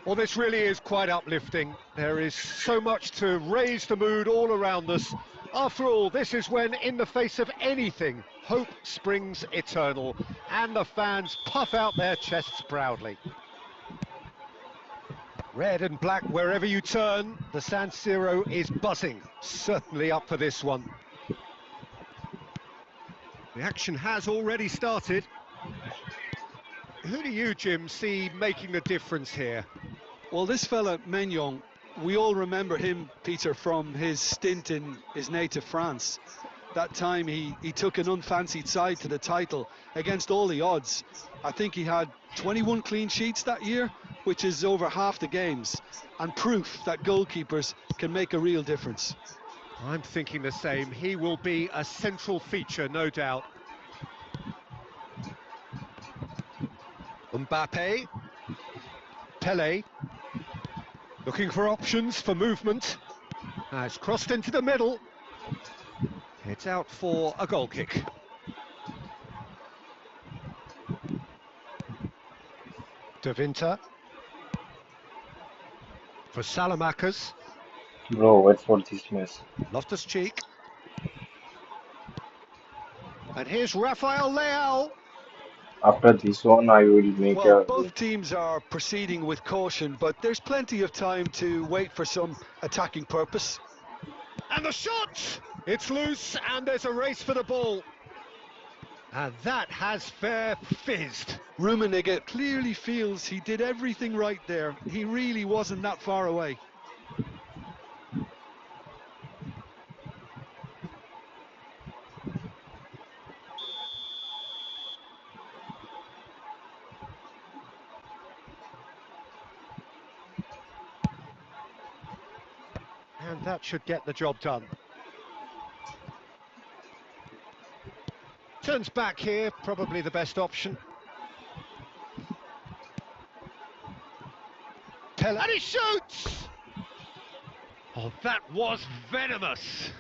Well, this really is quite uplifting. There is so much to raise the mood all around us. After all, this is when, in the face of anything, hope springs eternal, and the fans puff out their chests proudly. Red and black wherever you turn, the San Siro is buzzing, certainly up for this one. The action has already started. Who do you, Jim, see making the difference here? Well, this fella, Maignan, we all remember him, Peter, from his stint in his native France. That time he took an unfancied side to the title against all the odds. I think he had 21 clean sheets that year, which is over half the games, and proof that goalkeepers can make a real difference. I'm thinking the same. He will be a central feature, no doubt. Mbappe. Pelé. Looking for options for movement. Has crossed into the middle. It's out for a goal kick. De Winter for Salamakers. Bro, wait for this mess. Loftus-Cheek. And here's Rafael Leao. After this one, I will make Well, a goal. both teams are proceeding with caution, but there's plenty of time to wait for some attacking purpose. And the shot! It's loose and there's a race for the ball. And that has fair fizzed. Rummenigge clearly feels he did everything right there. He really wasn't that far away. And that should get the job done. Turns back here, probably the best option. And he shoots! Oh, that was venomous.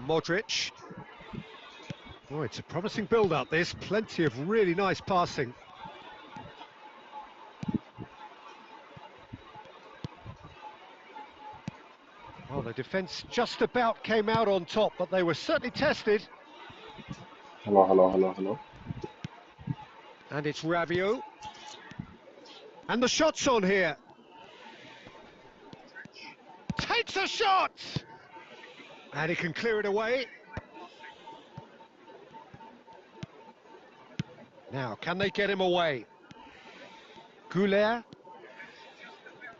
Modric. Oh, it's a promising build-up, this. Plenty of really nice passing. Well, the defence just about came out on top, but they were certainly tested. Hello, hello, hello, hello. And it's Rabiot. And the shot's on here. Takes a shot! And he can clear it away. Now, can they get him away? Goulet.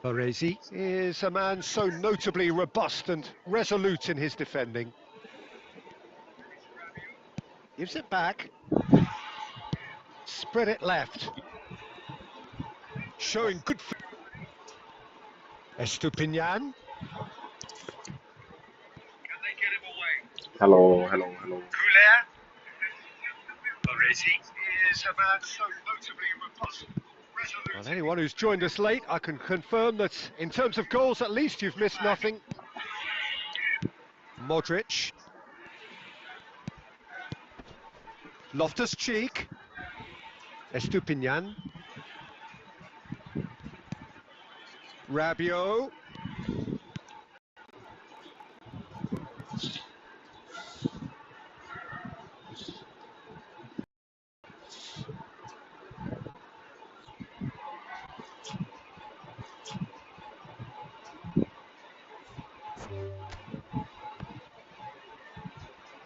Baresi is a man so notably robust and resolute in his defending. Gives it back. Spread it left. Showing good... Estupinian. Hello, hello, hello. Goulet. Baresi is a man so notably robust. Well, anyone who's joined us late, I can confirm that in terms of goals, at least you've missed nothing. Modric. Loftus-Cheek. Estupinian. Rabiot.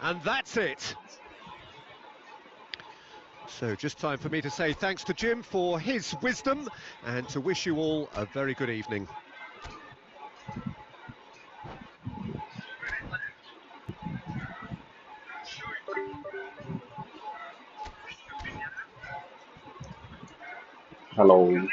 And that's it. So just time for me to say thanks to Jim for his wisdom and to wish you all a very good evening. Hello.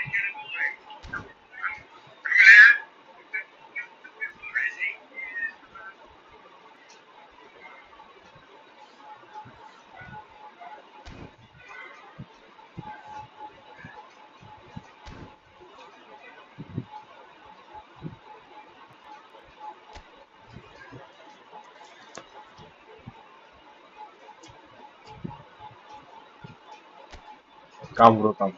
Come, bro, come.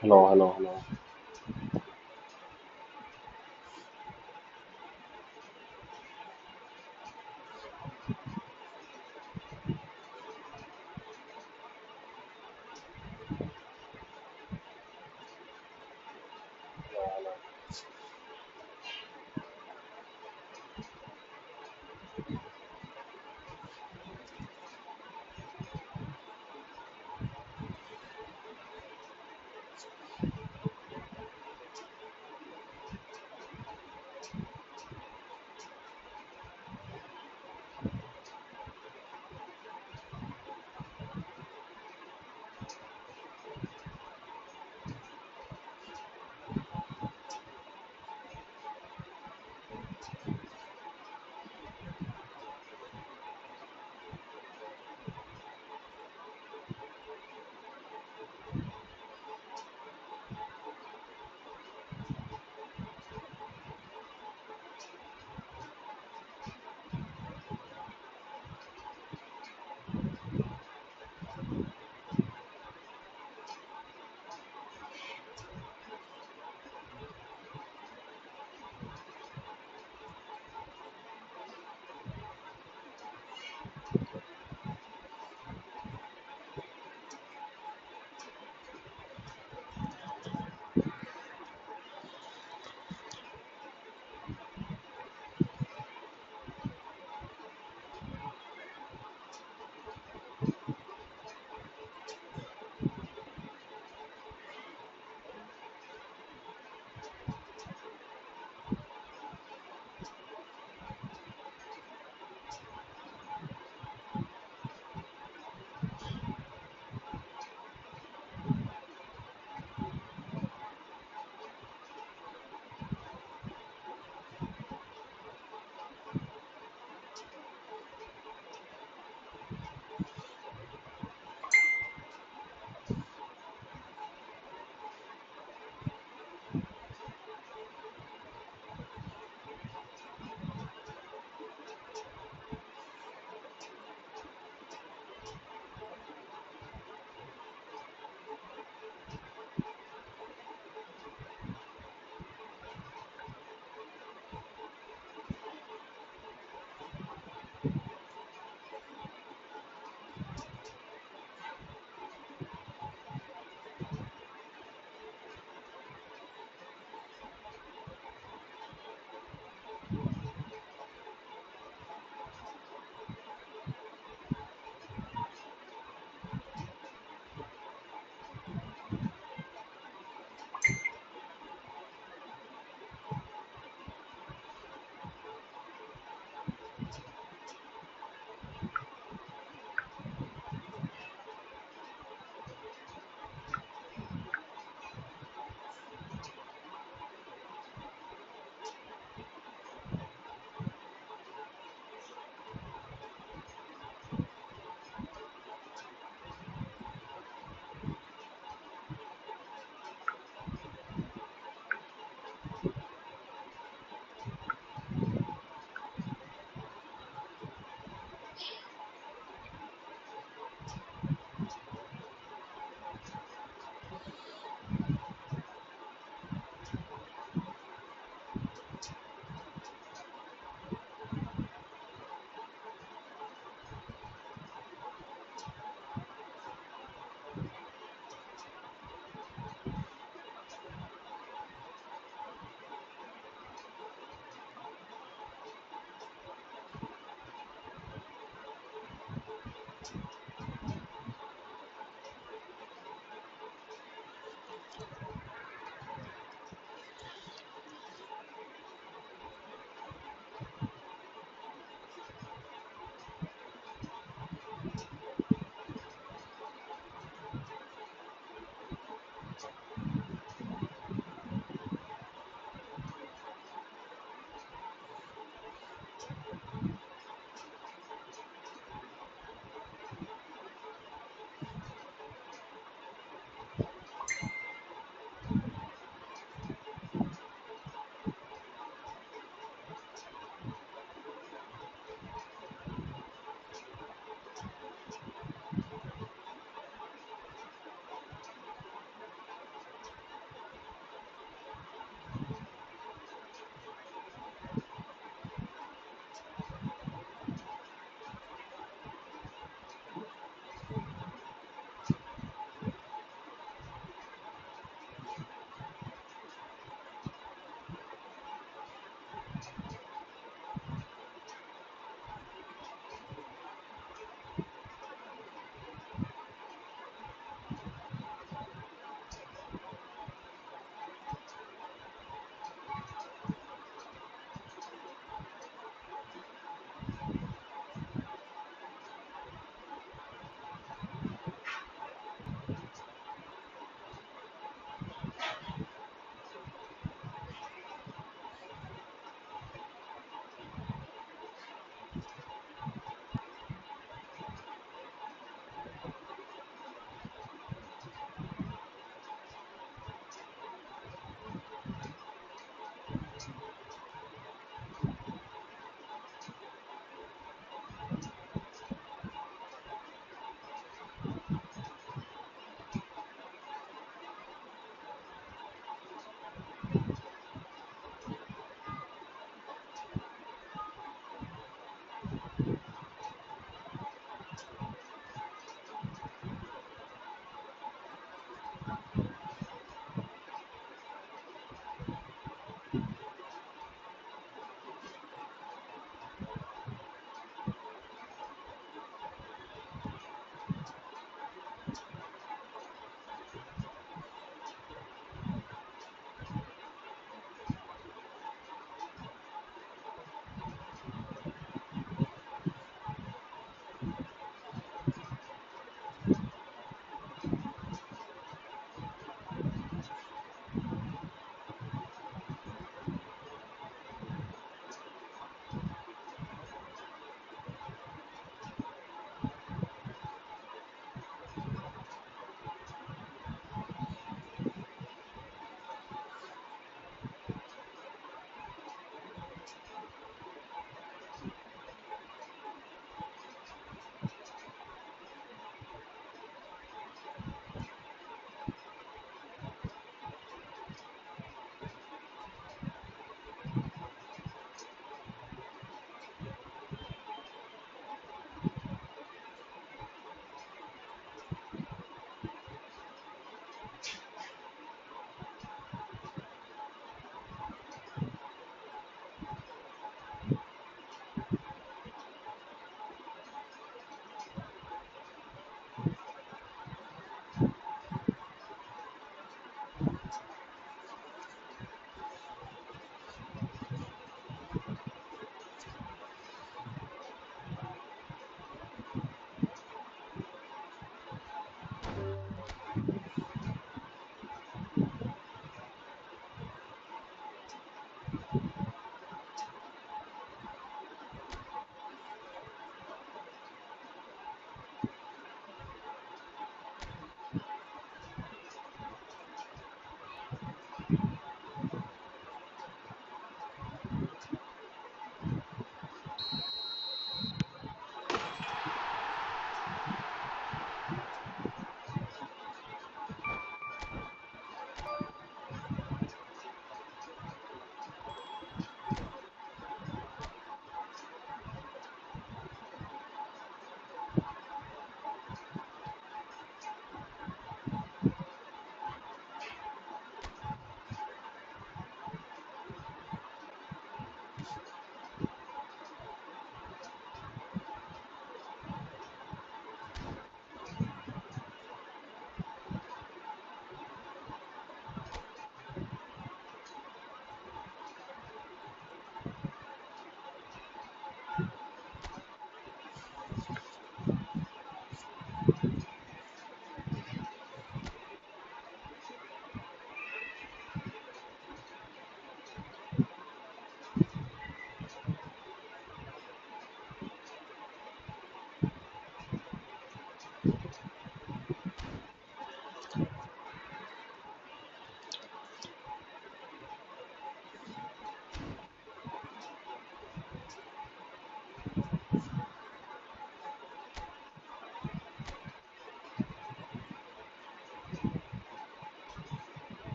Hello, hello, hello.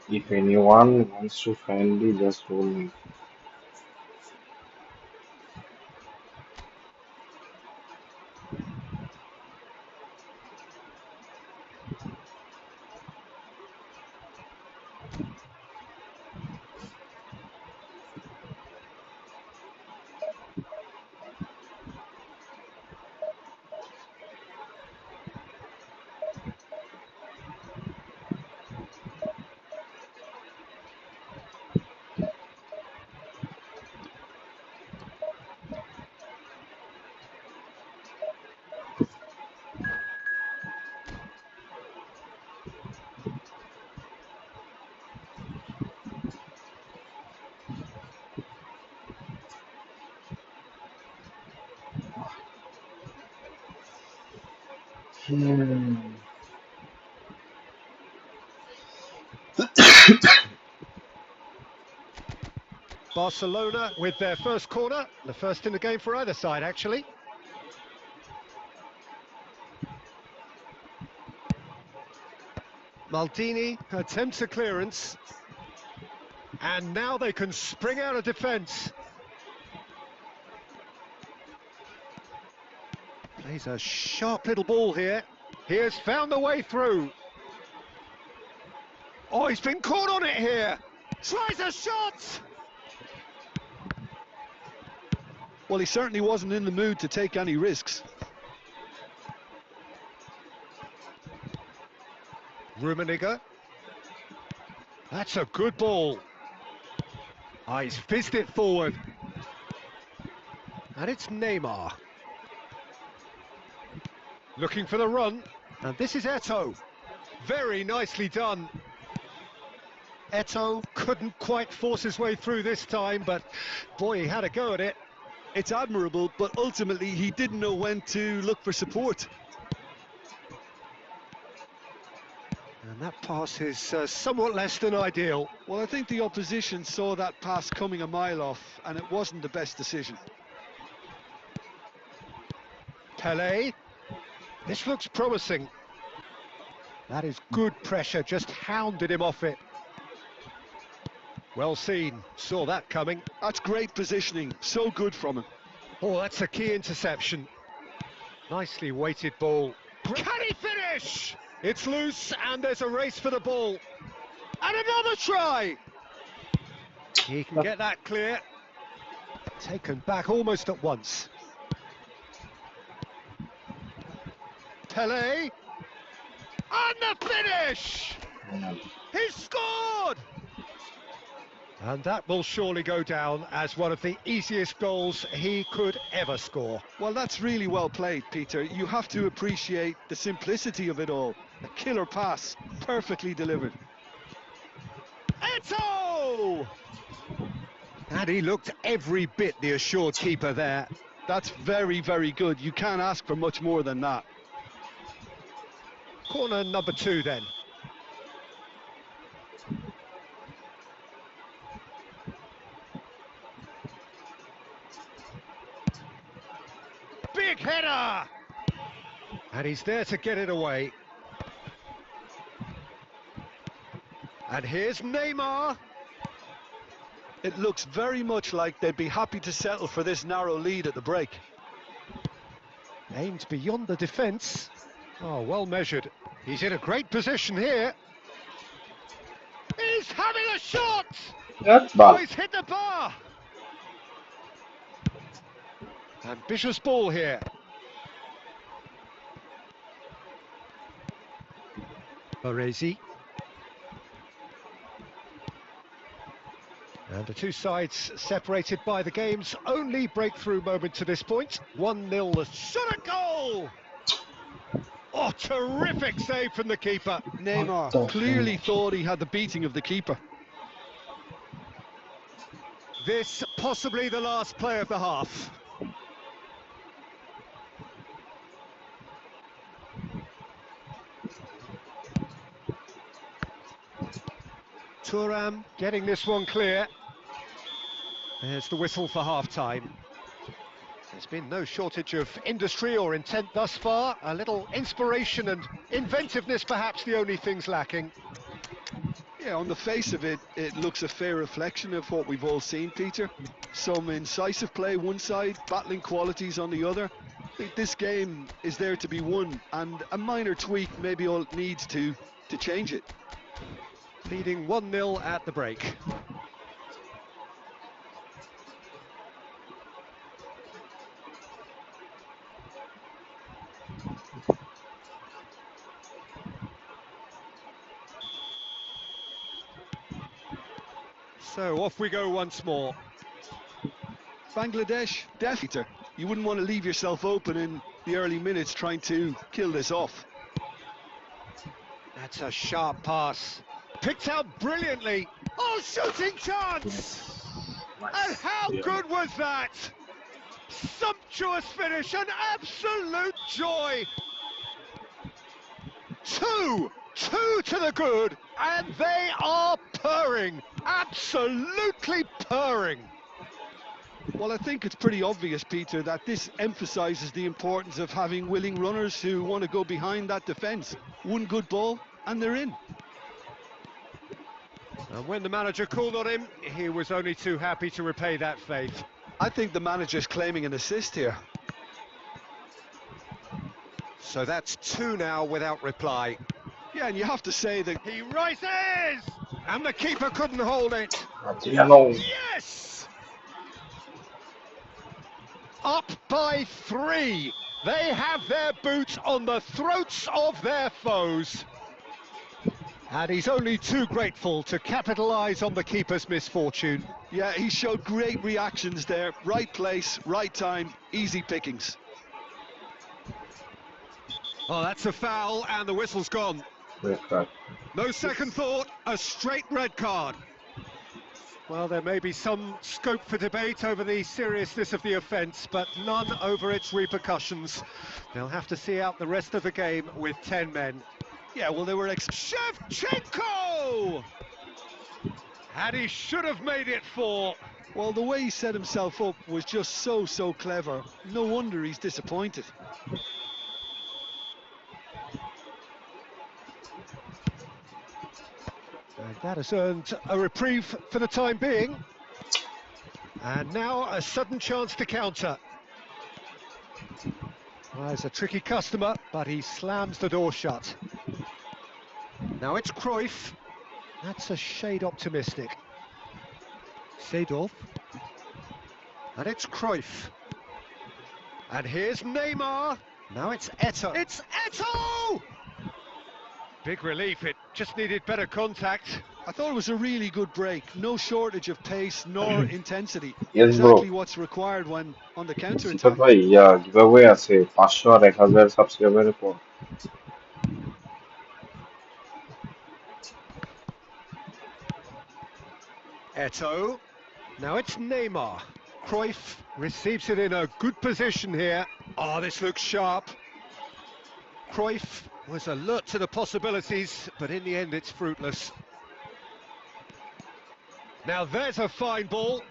If anyone wants to friendly, just roll me. Hmm. Barcelona with their first corner, the first in the game for either side, actually. Maldini attempts a clearance, and now they can spring out of defence. Plays a sharp little ball here. He has found the way through. Oh, he's been caught on it here. Tries a shot. Well, he certainly wasn't in the mood to take any risks. Rummenigge. That's a good ball. Ah, he's fizzed it forward. And it's Neymar. Looking for the run. And this is Eto'o. Very nicely done. Eto'o couldn't quite force his way through this time, but boy, he had a go at it. It's admirable, but ultimately he didn't know when to look for support. And that pass is somewhat less than ideal. Well, I think the opposition saw that pass coming a mile off, and it wasn't the best decision. Pelé. This looks promising. That is good pressure, just hounded him off it. Well seen, saw that coming. That's great positioning, so good from him. Oh, that's a key interception. Nicely weighted ball. Can he finish? It's loose and there's a race for the ball. And another try! He can get that clear. Taken back almost at once. Pelé. And the finish! He scored! And that will surely go down as one of the easiest goals he could ever score. Well, that's really well played, Peter. You have to appreciate the simplicity of it all. A killer pass, perfectly delivered. Eto'o! And he looked every bit the assured keeper there. That's very, very good. You can't ask for much more than that. Corner number 2 then. Big header! And he's there to get it away. And here's Neymar. It looks very much like they'd be happy to settle for this narrow lead at the break. Aimed beyond the defence. Oh, well measured. He's in a great position here. He's having a shot! That's Oh, bad. he's hit the bar! Ambitious ball here. Baresi. And the two sides separated by the game's only breakthrough moment to this point. 1-0, the shot at goal! Oh, terrific save from the keeper. Neymar clearly thought he had the beating of the keeper. This possibly the last play of the half. Thuram getting this one clear. There's the whistle for half-time. There's been no shortage of industry or intent thus far. A little inspiration and inventiveness, perhaps the only things lacking. Yeah, on the face of it, it looks a fair reflection of what we've all seen, Peter. Some incisive play one side, battling qualities on the other. I think this game is there to be won, and a minor tweak maybe all it needs to change it. Leading 1-0 at the break. So off we go once more. Bangladesh, definitely. You wouldn't want to leave yourself open in the early minutes trying to kill this off. That's a sharp pass. Picked out brilliantly. Oh, shooting chance! Nice. And how Yeah. good was that? Sumptuous finish, an absolute joy. Two to the good, and they are purring, absolutely purring. Well, I think it's pretty obvious, Peter, that this emphasises the importance of having willing runners who want to go behind that defence. One good ball, and they're in. And when the manager called on him, he was only too happy to repay that faith. I think the manager's claiming an assist here. So that's two now without reply. Yeah, and you have to say that He rises! And the keeper couldn't hold it. Adriano. Yes! Up by 3. They have their boots on the throats of their foes. And he's only too grateful to capitalise on the keeper's misfortune. yeah, he showed great reactions there. Right place, right time, easy pickings. Oh, that's a foul, and the whistle's gone. Red card. No second thought, a straight red card. Well, there may be some scope for debate over the seriousness of the offence, but none over its repercussions. They'll have to see out the rest of the game with 10 men. Yeah, well, they were Shevchenko! And he should have made it 4. Well, the way he set himself up was just so clever. No wonder he's disappointed. And that has earned a reprieve for the time being. And now a sudden chance to counter. Well, he's a tricky customer, but he slams the door shut. Now it's Cruyff. That's a shade optimistic. Seedorf. And it's Cruyff. And here's Neymar. Now it's Eto'o. It's Eto'o! Big relief, it just needed better contact. I thought it was a really good break. No shortage of pace nor intensity. Yes, Exactly bro. what's required when on the counter Sifat attack. ভাই giveaway আছে 500 আর 1000 সাবস্ক্রাইবারের পর। Eto'o. Now it's Neymar. Cruyff receives it in a good position here. Oh, this looks sharp. Cruyff was alert to the possibilities, but in the end it's fruitless. Now there's a fine ball.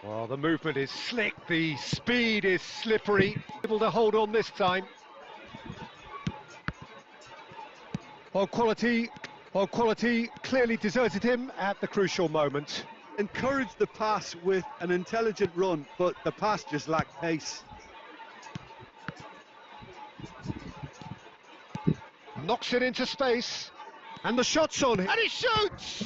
Well, the movement is slick, the speed is slippery. Able to hold on this time. Quality clearly deserted him at the crucial moment. Encouraged the pass with an intelligent run, but the pass just lacked pace. Knocks it into space. And the shot's on him. And he shoots!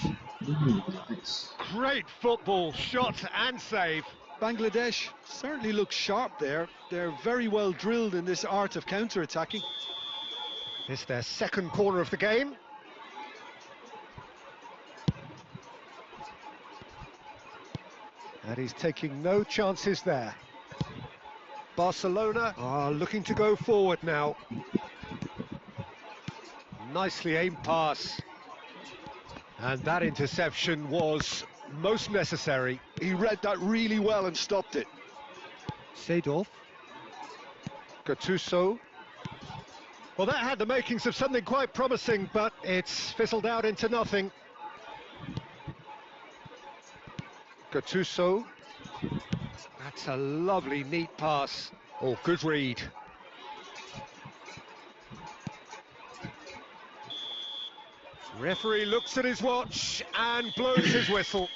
Nice. Great football, shot and save. Bangladesh certainly looks sharp there. They're very well drilled in this art of counter-attacking. It's their second corner of the game. And he's taking no chances there. Barcelona are looking to go forward now. Nicely aimed pass. And that interception was most necessary. He read that really well and stopped it. Seedorf. Gattuso. Well, that had the makings of something quite promising, but it's fizzled out into nothing. Gattuso That's a lovely, neat pass. Oh, good read. Referee looks at his watch and blows his whistle.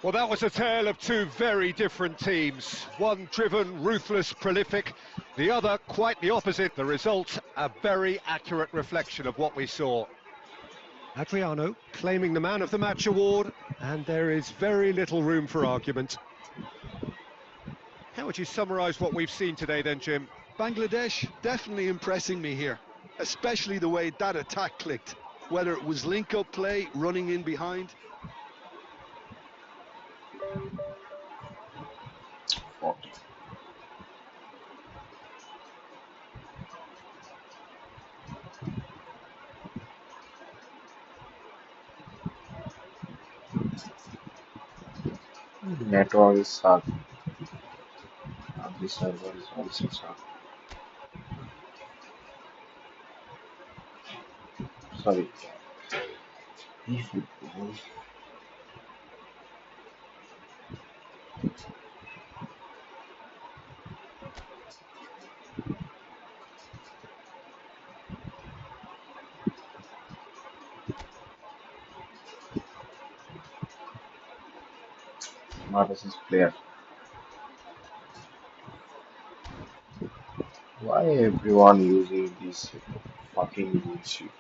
Well, that was a tale of two very different teams. One driven, ruthless, prolific. The other quite the opposite. The result, a very accurate reflection of what we saw. Adriano claiming the Man of the Match award, and there is very little room for argument. How would you summarise what we've seen today then, Jim? Bangladesh definitely impressing me here, especially the way that attack clicked, whether it was link-up play, running in behind. Network is suck. The server is also suck. Sorry. eFootball. What is this player? Why everyone using this fucking bullshit?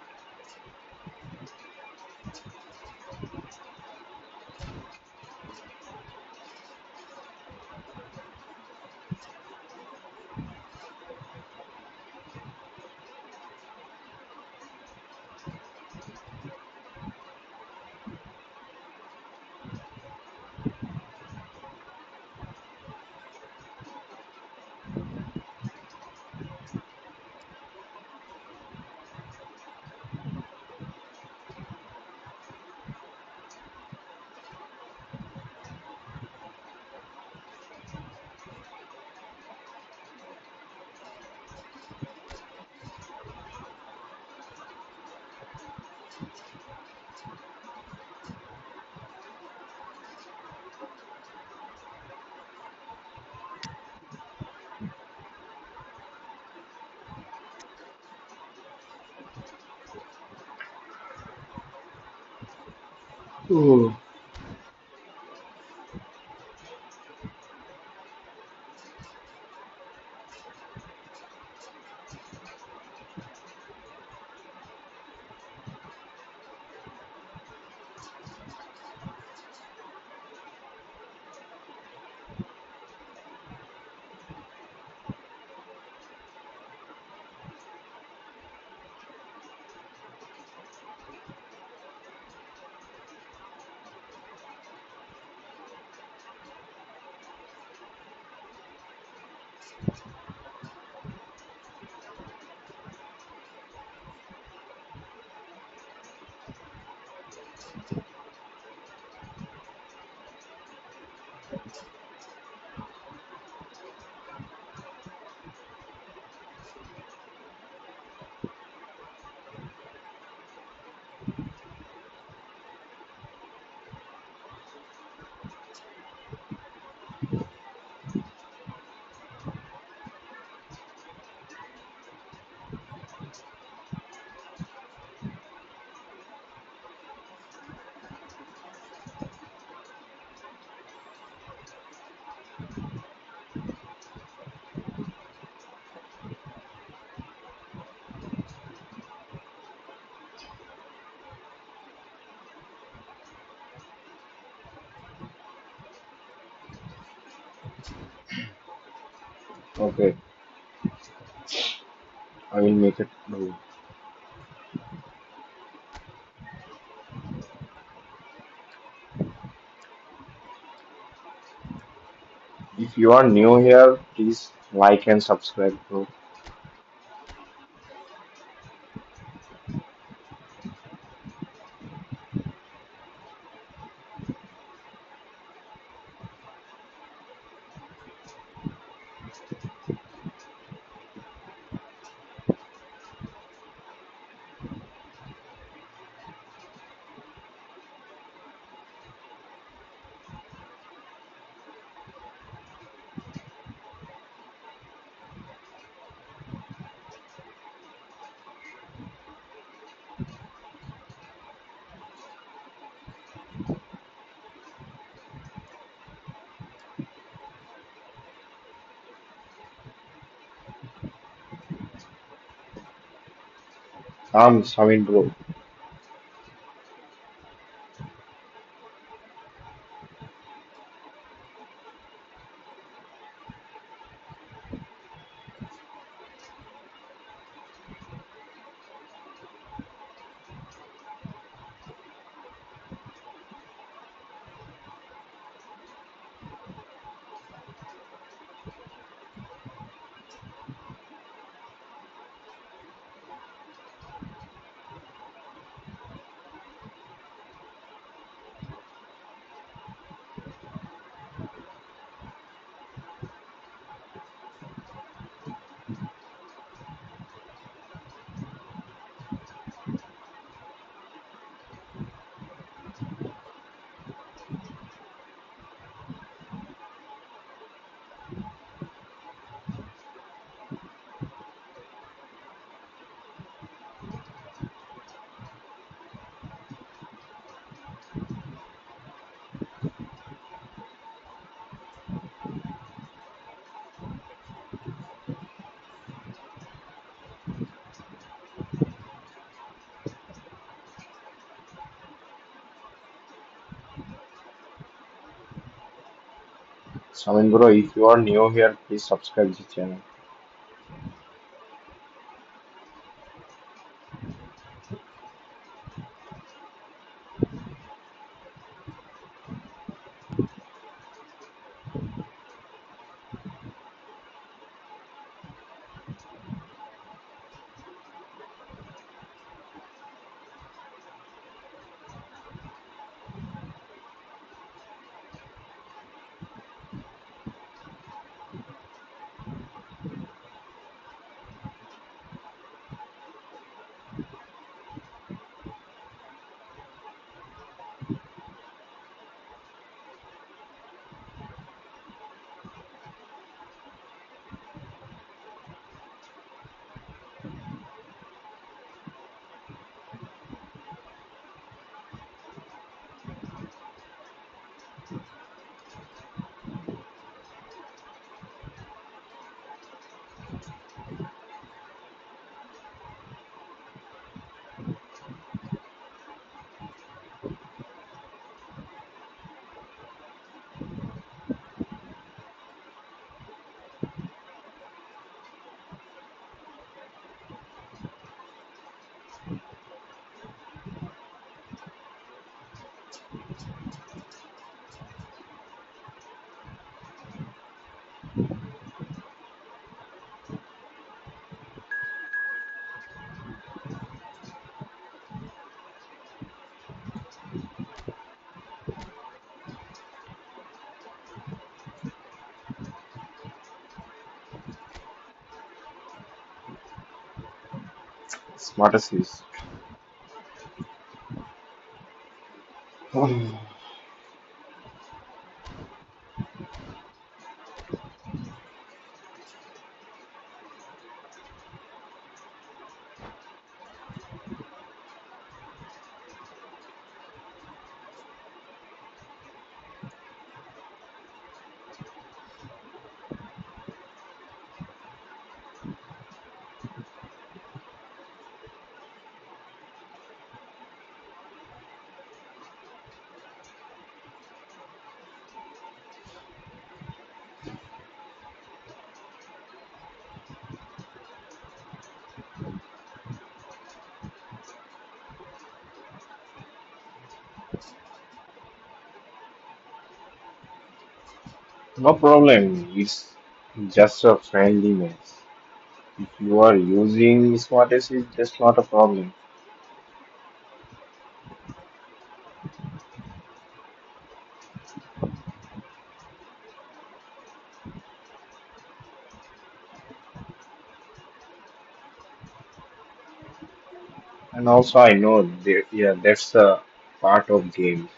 Oh. Okay, I will make it blue. If you are new here, please like and subscribe, bro. Samin bro. Samin bro, if you are new here, please subscribe the channel. Smart assist. No problem. It's just a friendly match. If you are using smart assist, that's not a problem. And also, I know there, yeah, that's a part of game.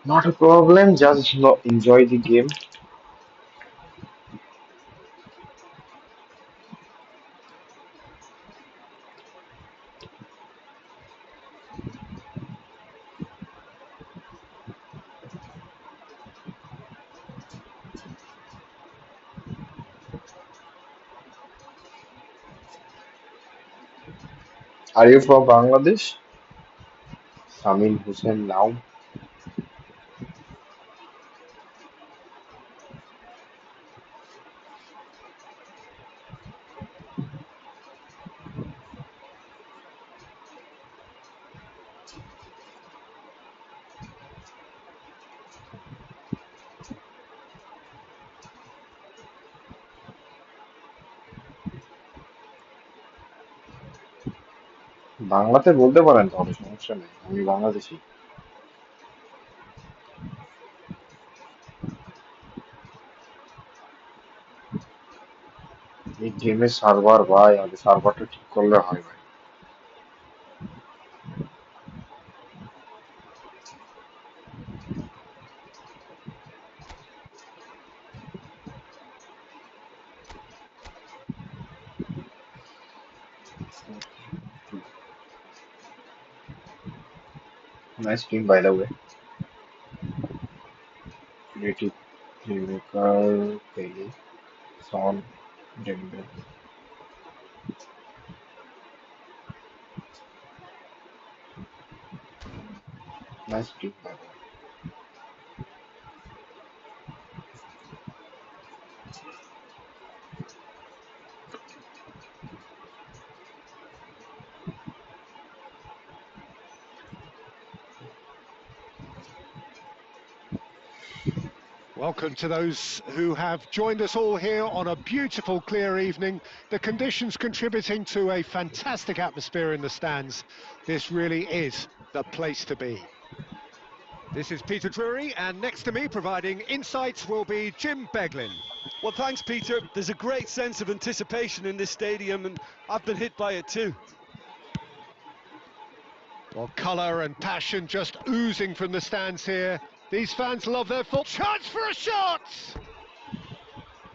Not a problem. Just enjoy the game. Are you from Bangladesh? Samin Hussein now. বাংলাতে বলতে পারেন তাহলে সমস্যা নেই আমি বাংলাদেশি এই গেমের server ভাই আমাদের সার্ভারটা ঠিক করলে হয় ভাই Nice team, by the way. Creative playmaker, Kelly, Son, Denver. Nice team, by the way. Welcome to those who have joined us all here on a beautiful, clear evening. The conditions contributing to a fantastic atmosphere in the stands. This really is the place to be. This is Peter Drury, and next to me, providing insights, will be Jim Beglin. Well, thanks, Peter. There's a great sense of anticipation in this stadium, and I've been hit by it too. Well, colour and passion just oozing from the stands here. These fans love their full chance for a shot!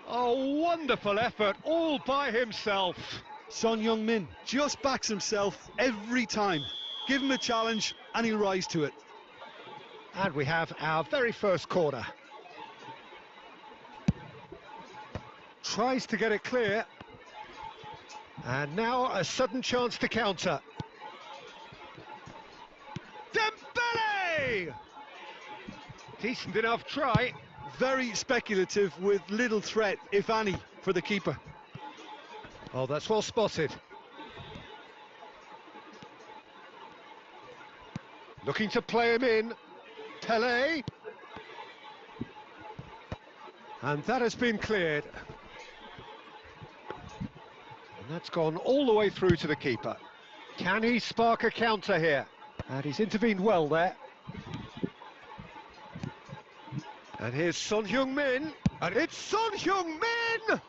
Oh, wonderful effort, all by himself. Son Heung-min just backs himself every time. Give him a challenge and he'll rise to it. And we have our very first corner. Tries to get it clear. And now a sudden chance to counter. Dembele! Decent enough try. Very speculative with little threat, if any, for the keeper. Oh, that's well spotted. Looking to play him in. Pele. And that has been cleared. And that's gone all the way through to the keeper. Can he spark a counter here? And he's intervened well there. And here's Son Heung-min. And it's Son Heung-min!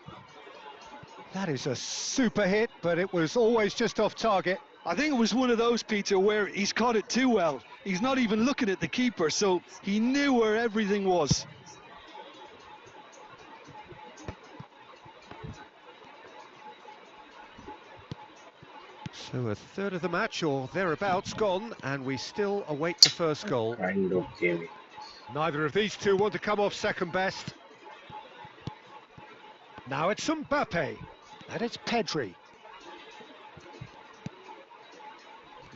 That is a super hit, but it was always just off target. I think it was one of those, Peter, where he's caught it too well. He's not even looking at the keeper, so he knew where everything was. So a third of the match, or thereabouts, gone, and we still await the first goal. Kind of game. Neither of these two want to come off second best. Now it's Mbappe, and it's Pedri.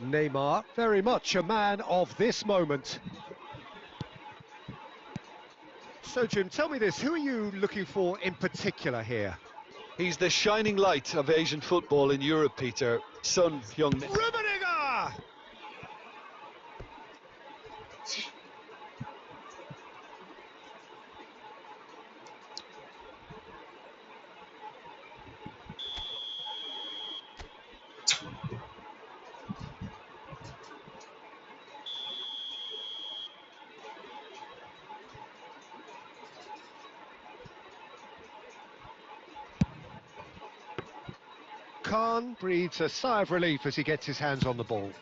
Neymar, very much a man of this moment. So, Jim, tell me this, who are you looking for in particular here? He's the shining light of Asian football in Europe, Peter. Son Heung-min. Rummenigge! Khan breathes a sigh of relief as he gets his hands on the ball.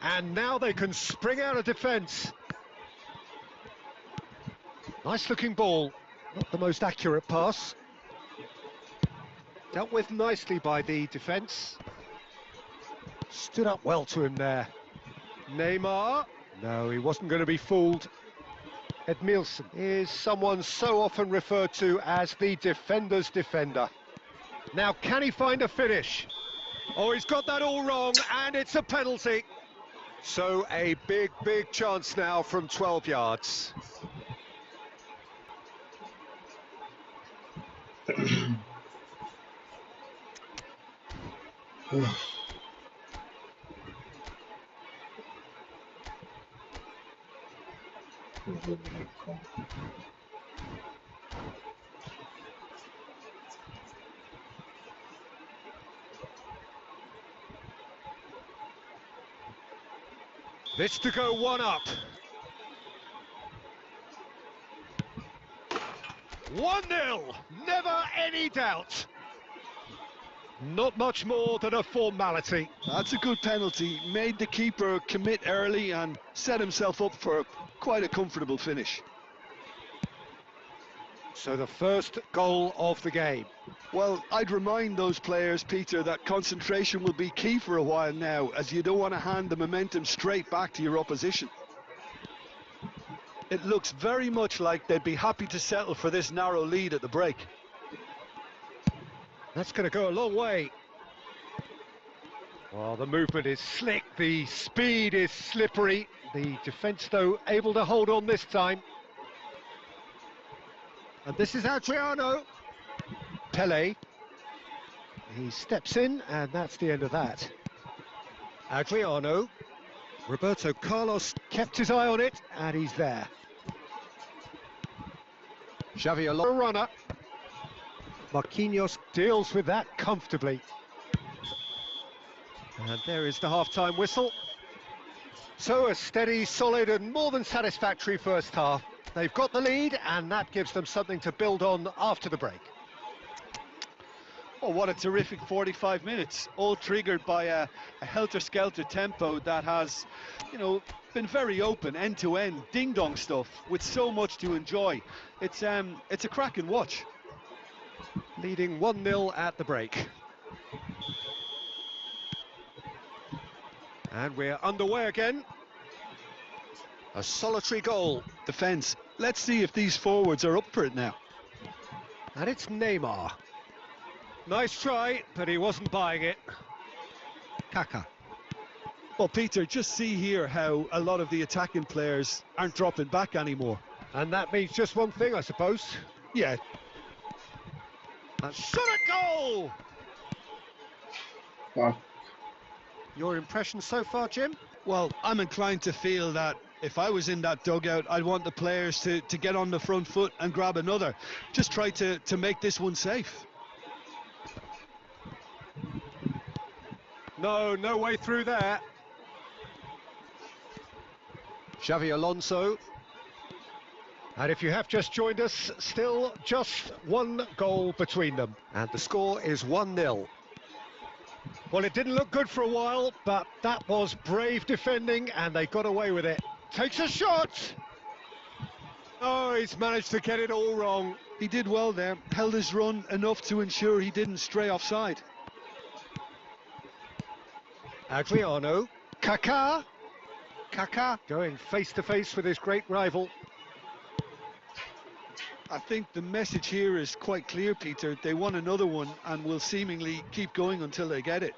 And now they can spring out of defence. Nice looking ball, not the most accurate pass. Dealt with nicely by the defence. Stood up well to him there. Neymar, no, he wasn't going to be fooled. Edmilson is someone so often referred to as the defender's defender. Now, can he find a finish? Oh, he's got that all wrong, and it's a penalty. So a big, big chance now from 12 yards. This to go one up. 1-0, never any doubt. Not much more than a formality. That's a good penalty. Made the keeper commit early and set himself up for quite a comfortable finish. So the first goal of the game. Well, I'd remind those players, Peter, that concentration will be key for a while now, as you don't want to hand the momentum straight back to your opposition. It looks very much like they'd be happy to settle for this narrow lead at the break. That's going to go a long way. Well, the movement is slick, the speed is slippery. The defence, though, able to hold on this time. And this is Adriano. Pele. He steps in, and that's the end of that. Adriano. Roberto Carlos kept his eye on it, and he's there. Xavi Alonso, runner. Marquinhos deals with that comfortably. And there is the half-time whistle. So a steady, solid and more than satisfactory first half. They've got the lead, and that gives them something to build on after the break. Oh, what a terrific 45 minutes, all triggered by a helter-skelter tempo that has, you know, been very open, end-to-end, ding-dong stuff, with so much to enjoy. It's a cracking watch. Leading 1-0 at the break. And we're underway again. A solitary goal. Defence. Let's see if these forwards are up for it now. And it's Neymar. Nice try, but he wasn't buying it. Kaká. Well, Peter, just see here how a lot of the attacking players aren't dropping back anymore. And that means just one thing, I suppose. Yeah. And shot a goal! Fuck. Your impression so far, Jim? Well, I'm inclined to feel that if I was in that dugout, I'd want the players to get on the front foot and grab another. Just try to make this one safe. No way through there. Xavi Alonso. And if you have just joined us, still just one goal between them. And the score is 1-0. Well, it didn't look good for a while, but that was brave defending, and they got away with it. Takes a shot! Oh, he's managed to get it all wrong. He did well there, held his run enough to ensure he didn't stray offside. Adriano. Kaká. Kaká going face-to-face with his great rival. I think the message here is quite clear, Peter. They want another one and will seemingly keep going until they get it.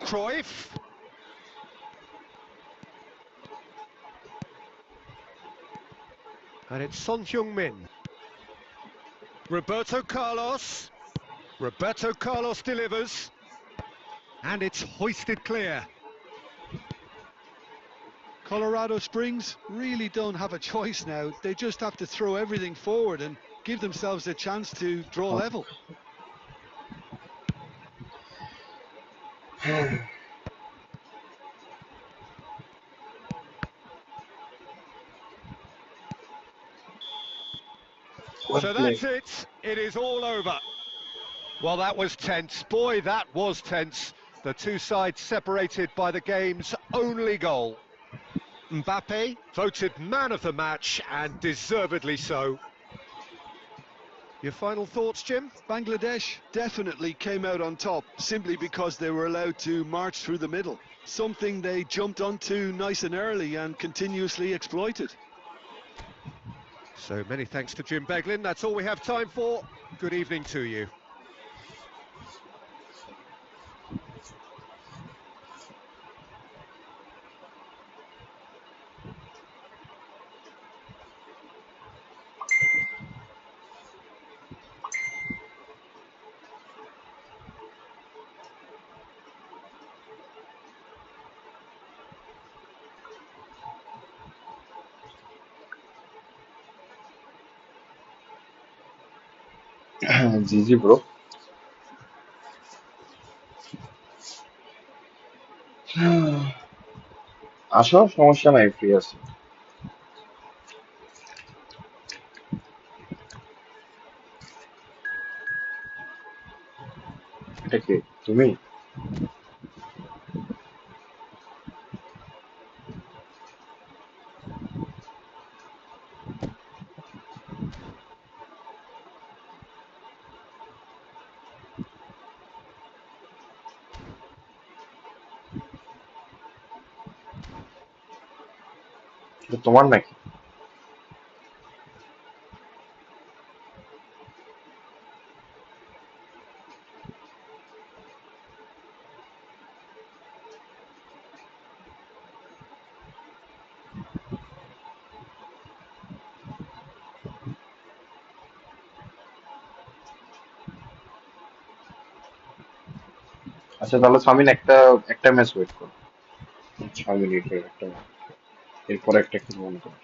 Cruyff. And it's Son Heung-min. Roberto Carlos. Roberto Carlos delivers. And it's hoisted clear. Colorado Springs really don't have a choice now. They just have to throw everything forward and give themselves a chance to draw level. So that's it. It is all over. Well, that was tense. Boy, that was tense. The two sides separated by the game's only goal. Mbappe voted man of the match, and deservedly so. Your final thoughts, Jim? Bangladesh definitely came out on top simply because they were allowed to march through the middle. Something they jumped onto nice and early and continuously exploited. So many thanks to Jim Beglin. That's all we have time for. good evening to you. GG bro. আসো সমস্যা নাই free আছি এটা কে তুমি এটা তোমার নাকি আচ্ছা তাহলে সামিন একটা একটা ম্যাচ ওয়েট করো 6 মিনিটের একটা এরপর একটা খেলবো মনে করো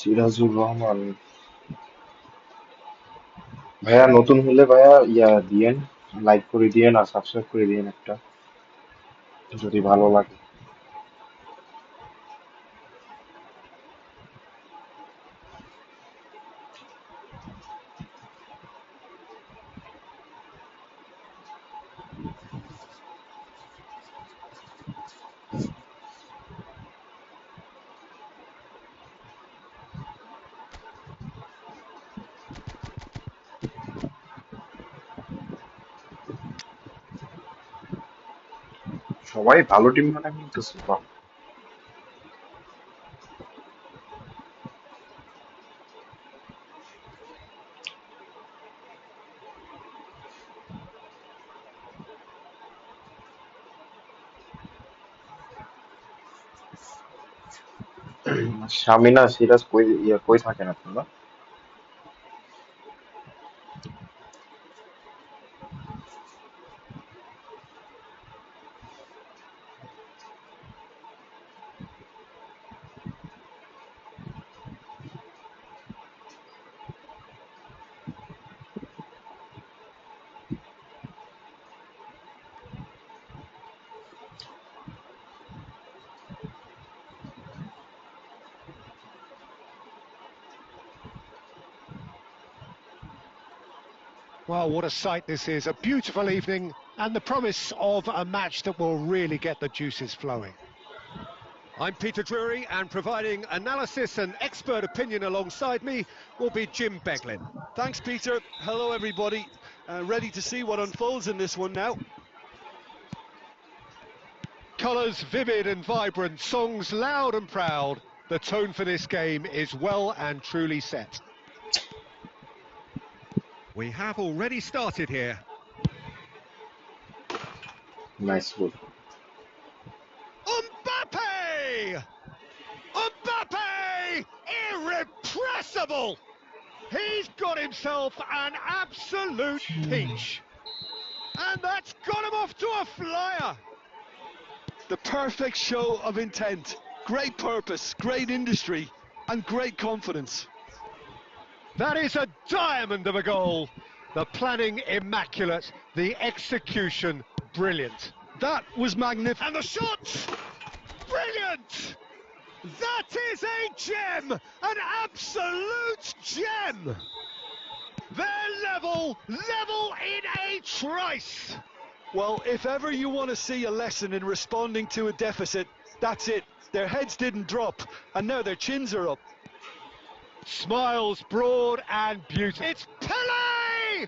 সিরাজুর রহমান ভাইয়া নতুন হলে ভাইয়া ইয়া দিয়েন লাইক করে দিয়েন আর সাবস্ক্রাইব করে দিয়েন একটা যদি ভালো লাগে সবাই ভালো টিম বানা কিন্তু বাহ শামিনা সিরাজ কই ইয়া কই থাকেন আপনারা Well, what a sight this is. A beautiful evening and the promise of a match that will really get the juices flowing. I'm Peter Drury, and providing analysis and expert opinion alongside me will be Jim Beglin. Thanks, Peter. Hello, everybody. Ready to see what unfolds in this one now. Colours vivid and vibrant, songs loud and proud. The tone for this game is well and truly set. We have already started here. Nice good Mbappe! Mbappe! Irrepressible! He's got himself an absolute peach. And that's got him off to a flyer. The perfect show of intent, great purpose, great industry, and great confidence. That is a diamond of a goal. The planning immaculate, the execution brilliant. That was magnificent. And the shot! Brilliant! That is a gem! An absolute gem! They're level in a trice! Well, if ever you want to see a lesson in responding to a deficit, that's it. Their heads didn't drop, and now their chins are up. Smiles broad and beautiful. It's Pele!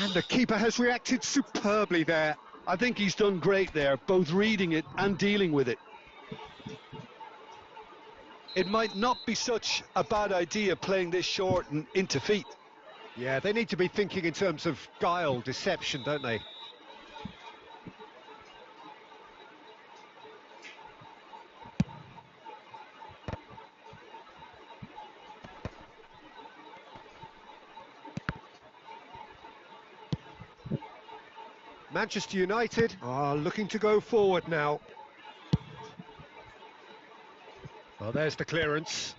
And the keeper has reacted superbly there. I think he's done great there, both reading it and dealing with it. It might not be such a bad idea playing this short and into feet. Yeah, they need to be thinking in terms of guile, deception, don't they? Manchester United are looking to go forward now. Well, there's the clearance.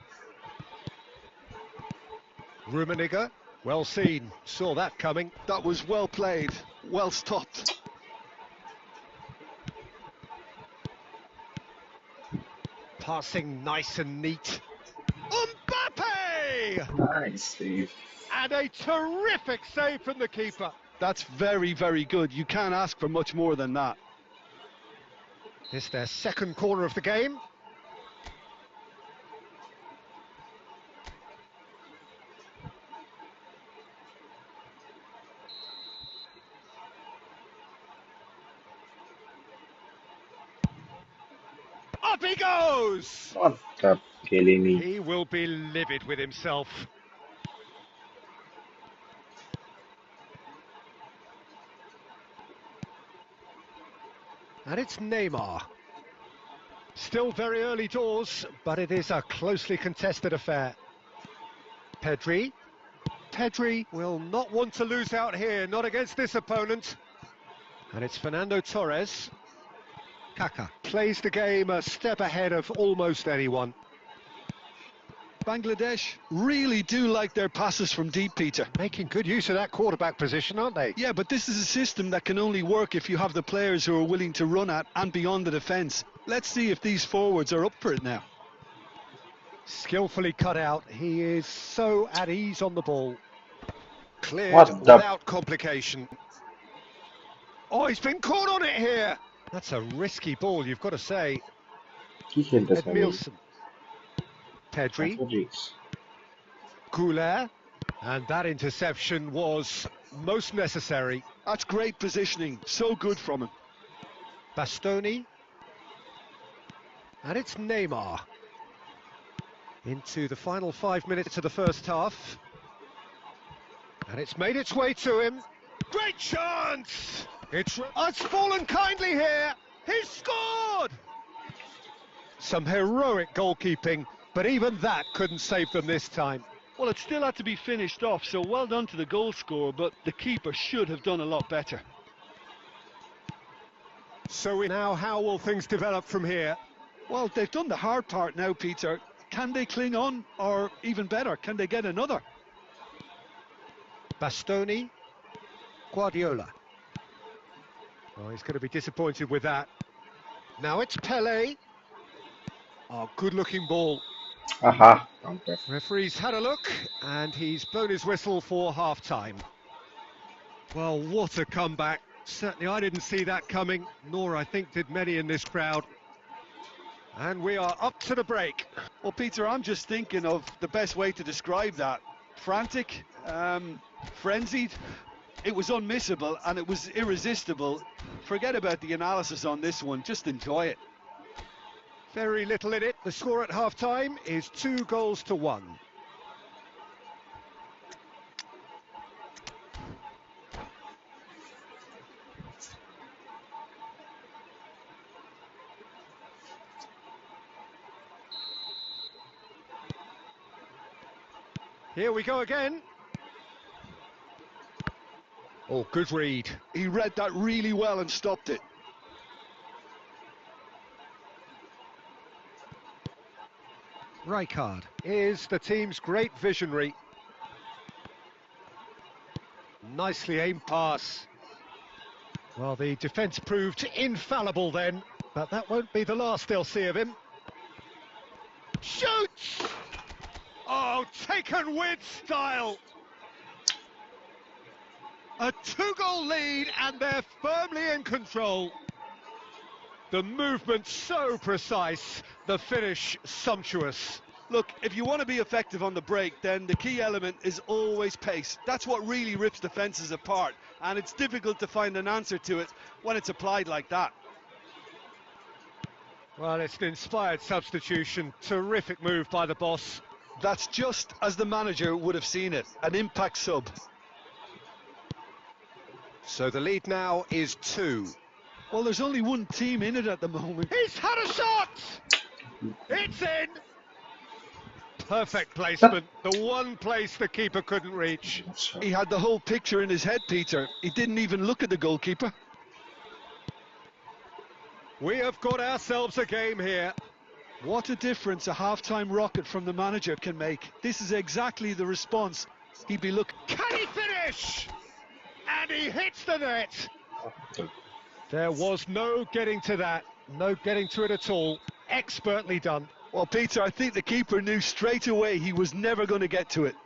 Rummenigge, well seen, saw that coming. That was well played, well stopped. Passing nice and neat. Mbappe! Nice save. And a terrific save from the keeper. That's very, very good. You can't ask for much more than that. It's their second corner of the game. Up he goes! What the killing me? He will be livid with himself. And it's Neymar. Still very early doors, but it is a closely contested affair. Pedri. Pedri will not want to lose out here, not against this opponent. And it's Fernando Torres. Kaka plays the game a step ahead of almost anyone. Bangladesh really do like their passes from deep, Peter. Making good use of that quarterback position, aren't they? Yeah, but this is a system that can only work if you have the players who are willing to run at and beyond the defence. Let's see if these forwards are up for it now. Skillfully cut out. He is so at ease on the ball. Cleared What the- without complication. Oh, he's been caught on it here. That's a risky ball, you've got to say. Edmilson. Pedri. Couler. And that interception was most necessary. That's great positioning. So good from him. Bastoni. And it's Neymar. Into the final 5 minutes of the first half. And it's made its way to him. Great chance! It's fallen kindly here. He's scored! Some heroic goalkeeping, but even that couldn't save them this time. Well, it still had to be finished off, so well done to the goal scorer, but the keeper should have done a lot better. So now, how will things develop from here? Well, they've done the hard part now, Peter. Can they cling on, or even better, can they get another? Bastoni. Guardiola. Oh, he's going to be disappointed with that. Now it's Pele. Oh, good-looking ball. Aha. Referee's had a look, and he's blown his whistle for half-time. Well, what a comeback. Certainly I didn't see that coming, nor I think did many in this crowd. And we are up to the break. Well, Peter, I'm just thinking of the best way to describe that. Frantic, frenzied. It was unmissable and it was irresistible. Forget about the analysis on this one, just enjoy it. Very little in it. The score at half-time is 2-1. Here we go again. Oh, good read. He read that really well and stopped it. Rijkaard is the team's great visionary. Nicely aimed pass. Well, the defence proved infallible then. But that won't be the last they'll see of him. Shoots! Oh, taken with style. A 2-goal lead and they're firmly in control. The movement so precise, the finish sumptuous. Look, if you want to be effective on the break, then the key element is always pace. That's what really rips defences apart, and it's difficult to find an answer to it when it's applied like that. Well, it's an inspired substitution. Terrific move by the boss. That's just as the manager would have seen it, an impact sub. So the lead now is 2. Well, there's only one team in it at the moment. He's had a shot! It's in! Perfect placement, the one place the keeper couldn't reach. He had the whole picture in his head, Peter. He didn't even look at the goalkeeper. We have got ourselves a game here. What a difference a half-time rocket from the manager can make. This is exactly the response he'd be looking. Can he finish? And he hits the net. There was no getting to that, no getting to it at all. Expertly done. Well, Peter, I think the keeper knew straight away he was never going to get to it.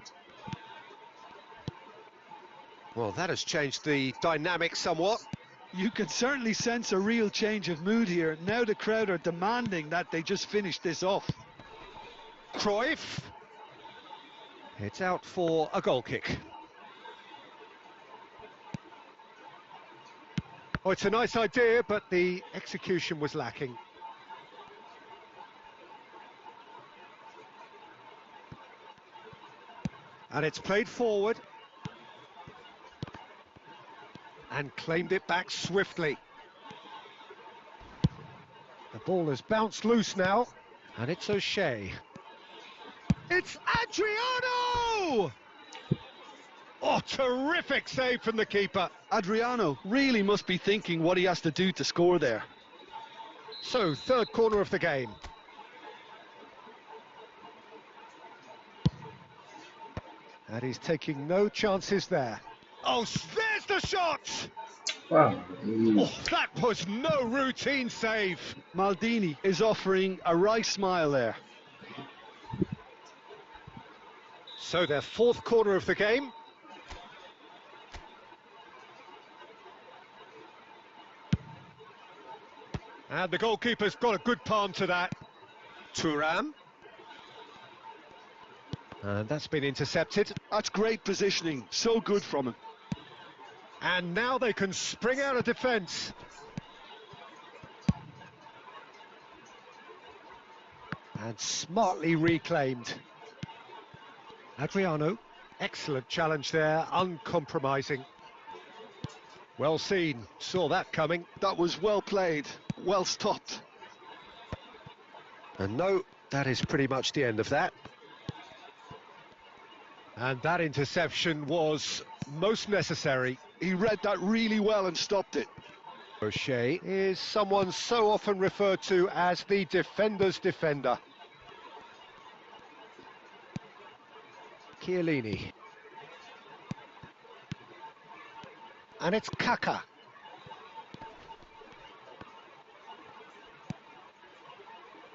Well, that has changed the dynamic somewhat. You can certainly sense a real change of mood here. Now the crowd are demanding that they just finish this off. Cruyff. It's out for a goal kick. Oh, it's a nice idea, but the execution was lacking. And it's played forward. And claimed it back swiftly. The ball has bounced loose now. And it's O'Shea. It's Adriano! Oh, terrific save from the keeper. Adriano really must be thinking what he has to do to score there. So, third corner of the game. And he's taking no chances there. Oh, there's the shot! Wow. Oh, that was no routine save. Maldini is offering a wry smile there. So, their fourth corner of the game. And the goalkeeper's got a good palm to that. Thuram. And that's been intercepted. That's great positioning, so good from him. And now they can spring out of defence. And smartly reclaimed. Adriano, excellent challenge there, uncompromising. Well seen, saw that coming. That was well played, well stopped. And no, that is pretty much the end of that. And that interception was most necessary. He read that really well and stopped it. O'Shea is someone so often referred to as the defender's defender. Chiellini. And it's Kaka.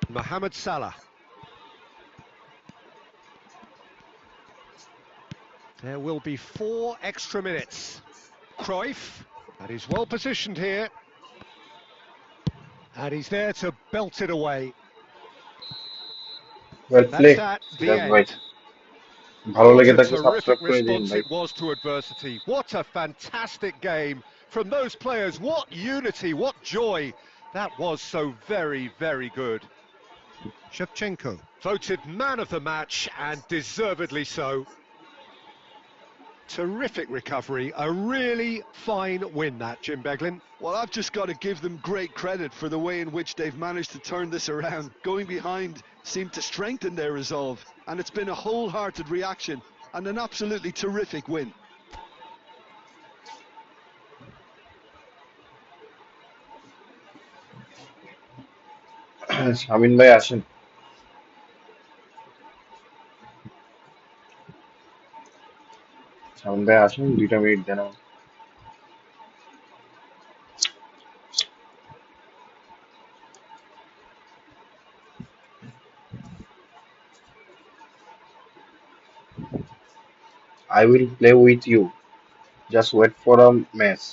Mohamed Salah. There will be 4 extra minutes. Cruyff, and he's well positioned here. And he's there to belt it away. Well played. That's at the That's right. end. ভালো লেগে What a থাকলে terrific subscribe করে দিন response ভাই it was to adversity. What a fantastic game from those players. What unity, what joy. That was so very, very good. Shevchenko. Voted man of the match and deservedly so. Terrific recovery, a really fine win that, Jim Beglin. Well, I've just got to give them great credit for the way in which they've managed to turn this around. Going behind seemed to strengthen their resolve, and it's been a wholehearted reaction and an absolutely terrific win. Shamin ভাই আসেন শামিন ভাই আসেন 2টা minute দেন আমাকে। I will play with you. Just wait for a match.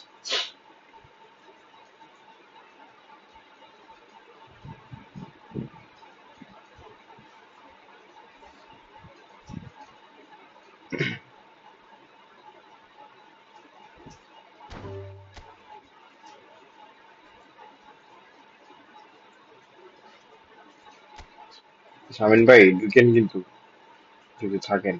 Shamin ভাই ঢুকেন কিন্তু যদি থাকেন।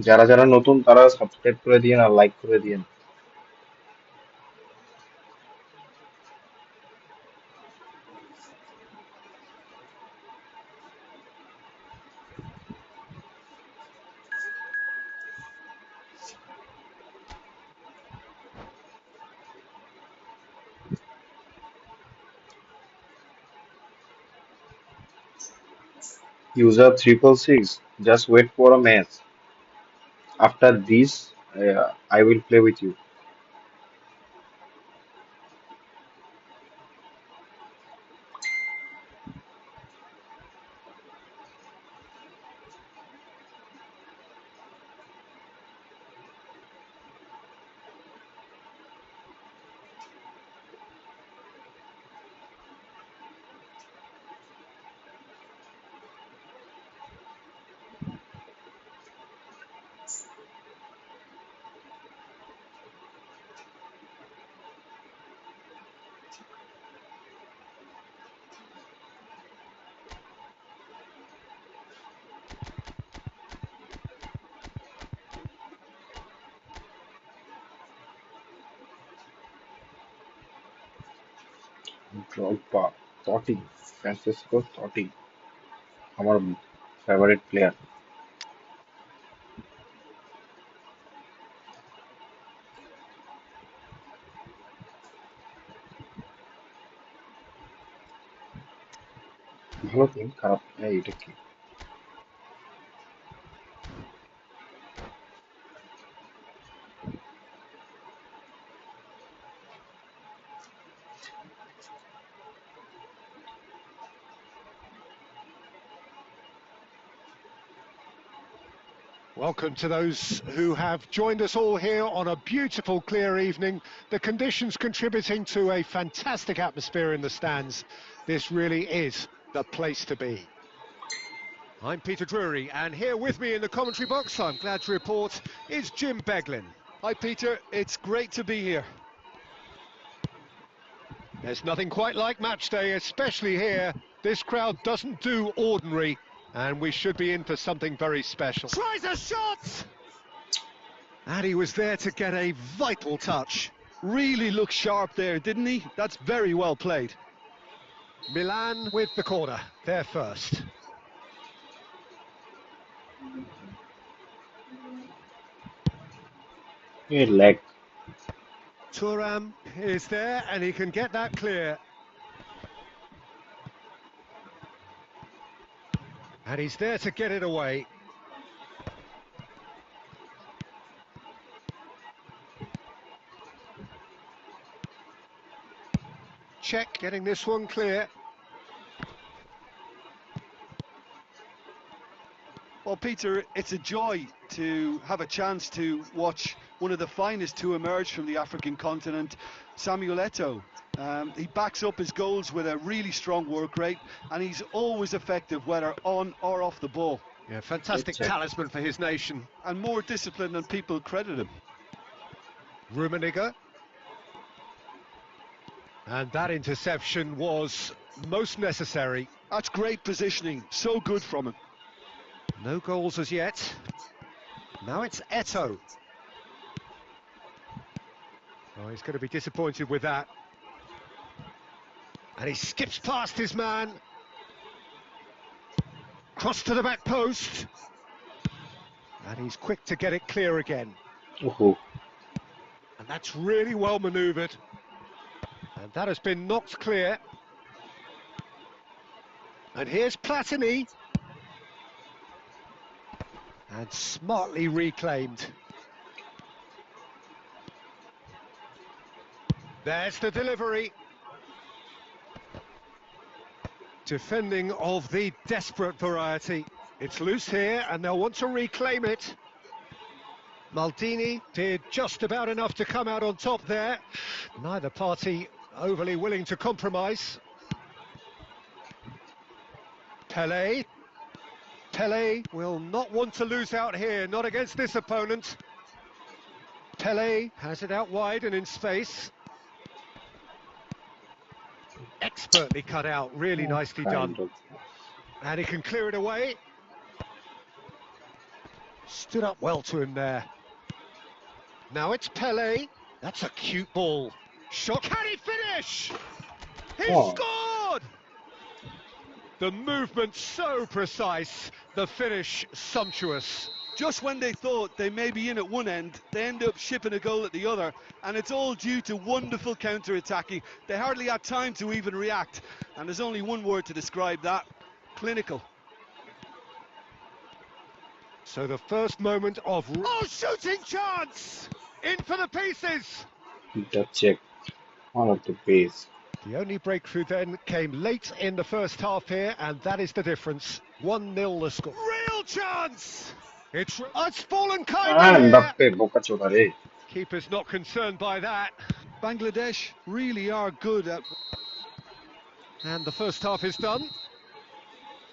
যারা যারা নতুন তারা সাবস্ক্রাইব করে দিয়েন আর লাইক করে দিয়েন। User 666, just wait for a match. After this, I will play with you. Drogba, Totti, Francisco Totti, আমার ফেভারিট প্লেয়ার। ভালো টিম, খারাপ এটা কি? Welcome to those who have joined us all here on a beautiful, clear evening. The conditions contributing to a fantastic atmosphere in the stands. This really is the place to be. I'm Peter Drury, and here with me in the commentary box, I'm glad to report, is Jim Beglin. Hi, Peter. It's great to be here. There's nothing quite like match day, especially here. This crowd doesn't do ordinary, and we should be in for something very special. Tries a shot! And he was there to get a vital touch. Really looked sharp there, didn't he? That's very well played. Milan with the corner, there first. leg. Thuram is there, and he can get that clear. And he's there to get it away. Check, getting this one clear. Well, Peter, it's a joy to have a chance to watch one of the finest to emerge from the African continent, Samuel Eto'o. He backs up his goals with a really strong work rate, and he's always effective, whether on or off the ball. Yeah, fantastic talisman for his nation. And more disciplined than people credit him. Rummenigge. And that interception was most necessary. That's great positioning, so good from him. No goals as yet. Now it's Eto'o. Oh, he's going to be disappointed with that. And he skips past his man. Cross to the back post. And he's quick to get it clear again. Ooh. And that's really well manoeuvred. And that has been knocked clear. And here's Platini. And smartly reclaimed. There's the delivery. Defending of the desperate variety. It's loose here and they'll want to reclaim it. Maldini did just about enough to come out on top there. Neither party overly willing to compromise. Pelé. Pelé will not want to lose out here, not against this opponent. Pelé has it out wide and in space. Expertly cut out, really nicely done. And he can clear it away. Stood up well to him there. Now it's Pelé. That's a cute ball. Shot. Can he finish? He scored! The movement so precise, the finish sumptuous. Just when they thought they may be in at one end, they end up shipping a goal at the other, and it's all due to wonderful counter-attacking. They hardly had time to even react, and there's only one word to describe that: clinical. So the first moment of... Oh, shooting chance! In for the pieces! The check on of the base. The only breakthrough then came late in the first half here, and that is the difference. 1-0 the score. Real chance! It's fallen kindly here. Keeper's not concerned by that. Bangladesh really are good at... And the first half is done.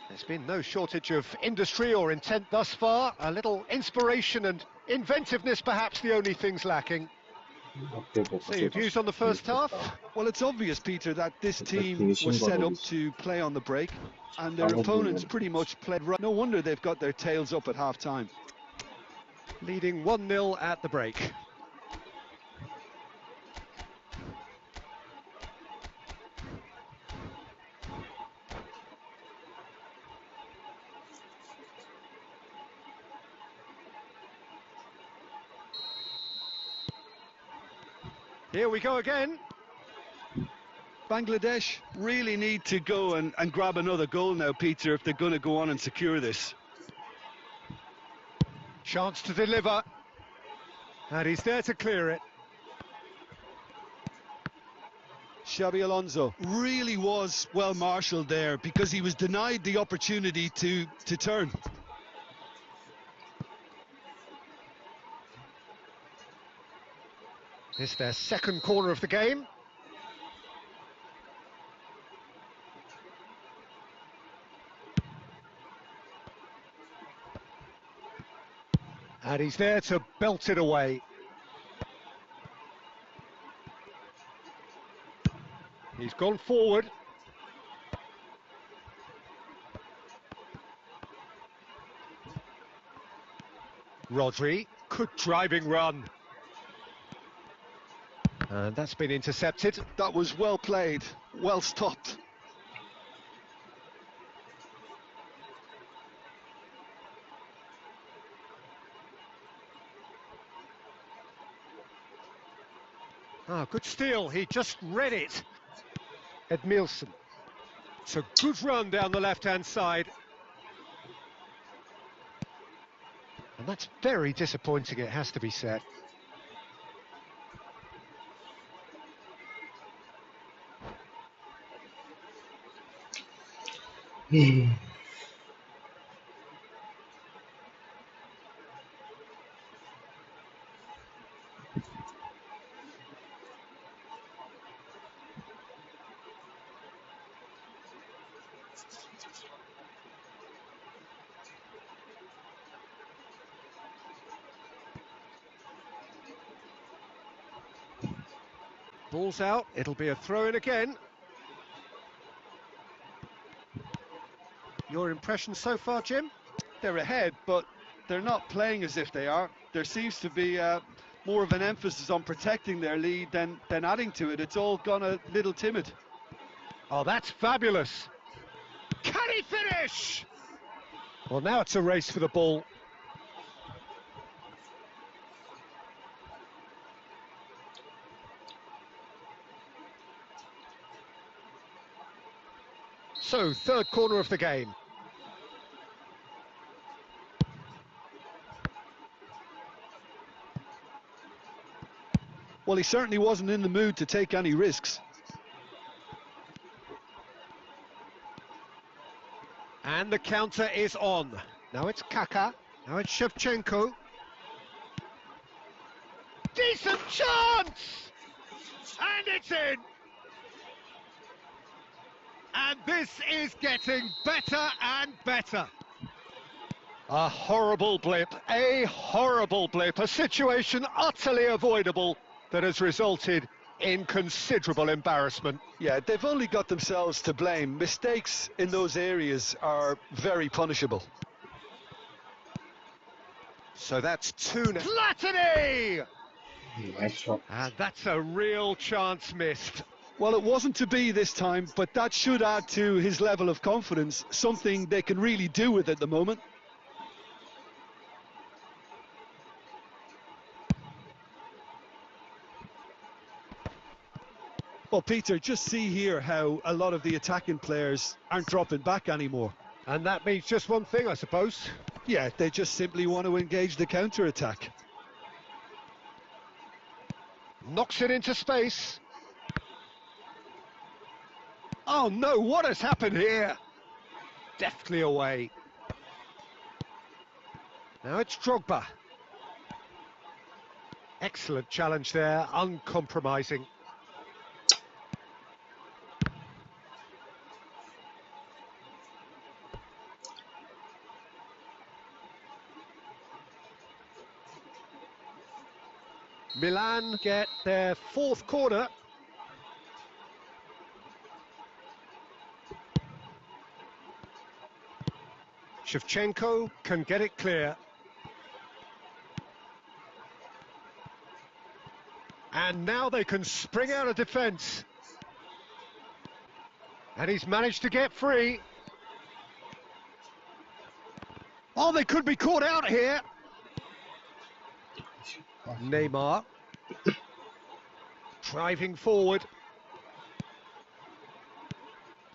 There's been no shortage of industry or intent thus far. A little inspiration and inventiveness, perhaps the only things lacking. So your views on the first half? Well, it's obvious, Peter, that this team was set up to play on the break, and their opponents pretty much played right. No wonder they've got their tails up at half-time. Leading 1-0 at the break. Here we go again. Bangladesh really need to go and grab another goal now, Peter, if they're going to go on and secure this. Chance to deliver. And he's there to clear it. Xabi Alonso really was well marshalled there because he was denied the opportunity to turn. It's their second corner of the game. And he's there to belt it away. He's gone forward. Rodri, good driving run. And that's been intercepted. That was well played, well stopped. Ah, good steal, he just read it. Edmilson. It's a good run down the left-hand side. And that's very disappointing, it has to be said. Ball's out, it'll be a throw-in again. Your impression so far, Jim? They're ahead, but they're not playing as if they are. There seems to be more of an emphasis on protecting their lead than adding to it. It's all gone a little timid. Oh, that's fabulous. Can he finish? Well, now it's a race for the ball. So, third corner of the game. Well, he certainly wasn't in the mood to take any risks. And the counter is on. Now it's Kaka. Now it's Shevchenko. Decent chance! And it's in! And this is getting better and better. A horrible blip, a situation utterly avoidable that has resulted in considerable embarrassment. Yeah, they've only got themselves to blame. Mistakes in those areas are very punishable. So that's 2 now. Platini! Nice shot. And that's a real chance missed. Well, it wasn't to be this time, but that should add to his level of confidence, something they can really do with at the moment. Well, Peter, just see here how a lot of the attacking players aren't dropping back anymore. And that means just one thing, I suppose. Yeah, they just simply want to engage the counter-attack. Knocks it into space. Oh no, what has happened here? Deftly away. Now it's Drogba. Excellent challenge there, uncompromising. Milan get their 4th corner. Shevchenko can get it clear. And now they can spring out of defence. And he's managed to get free. Oh, they could be caught out here. Neymar. Driving forward.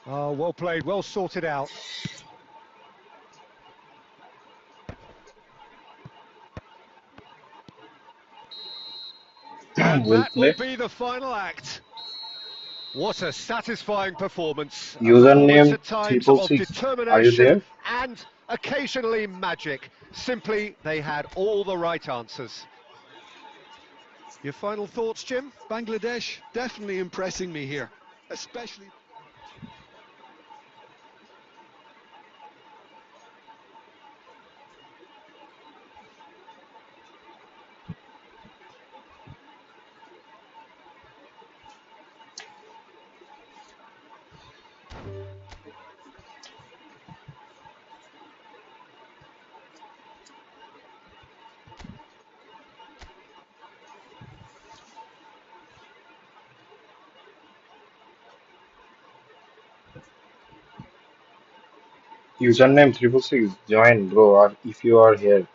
Oh, well played, well sorted out. And Will that will play. be the final act. What a satisfying performance. A Username performance at times triple of six. Are you determination there? and occasionally magic. Simply, they had all the right answers. Your final thoughts, Jim? Bangladesh definitely impressing me here, especially... Username triple six. Join, bro. Or if you are here.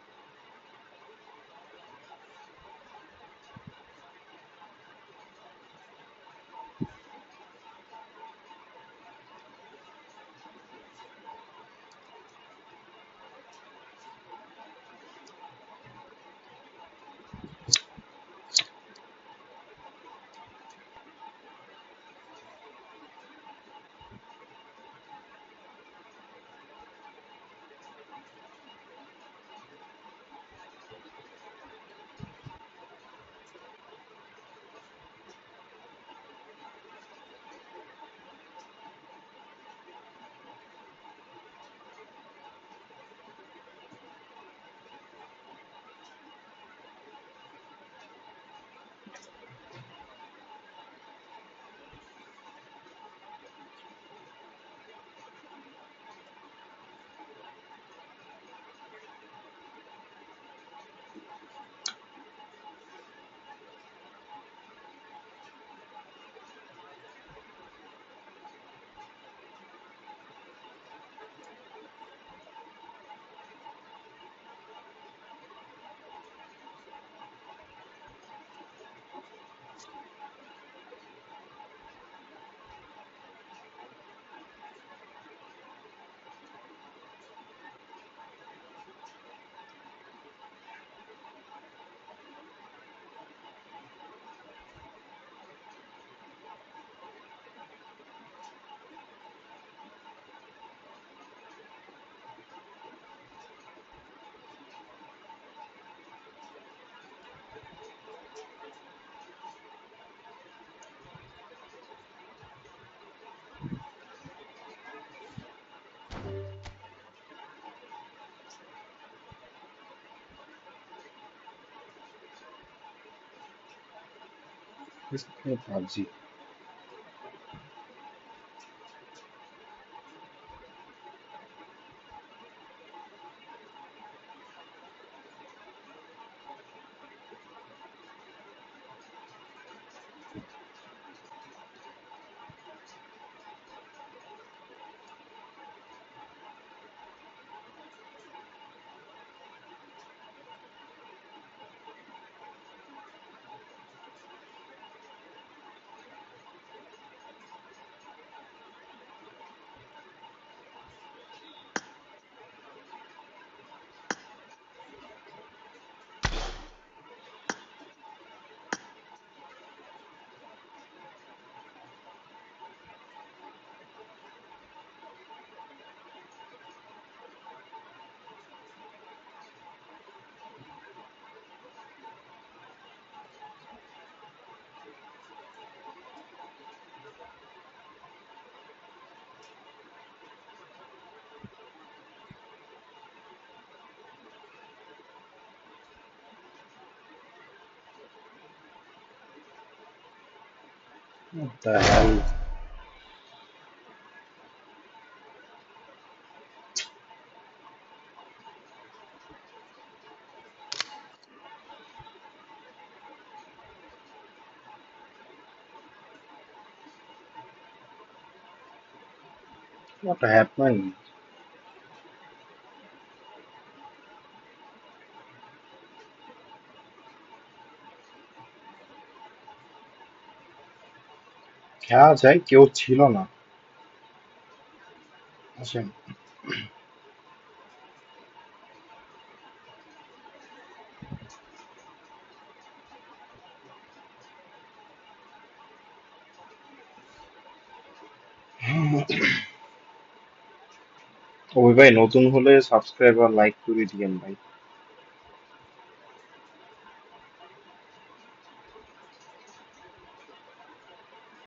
Let's play PUBG. What the hell? What happened? খেলা যায় কেউ ছিল না আসেন ওই ভাই নতুন হলে সাবস্ক্রাইব আর লাইক করে দিয়েন ভাই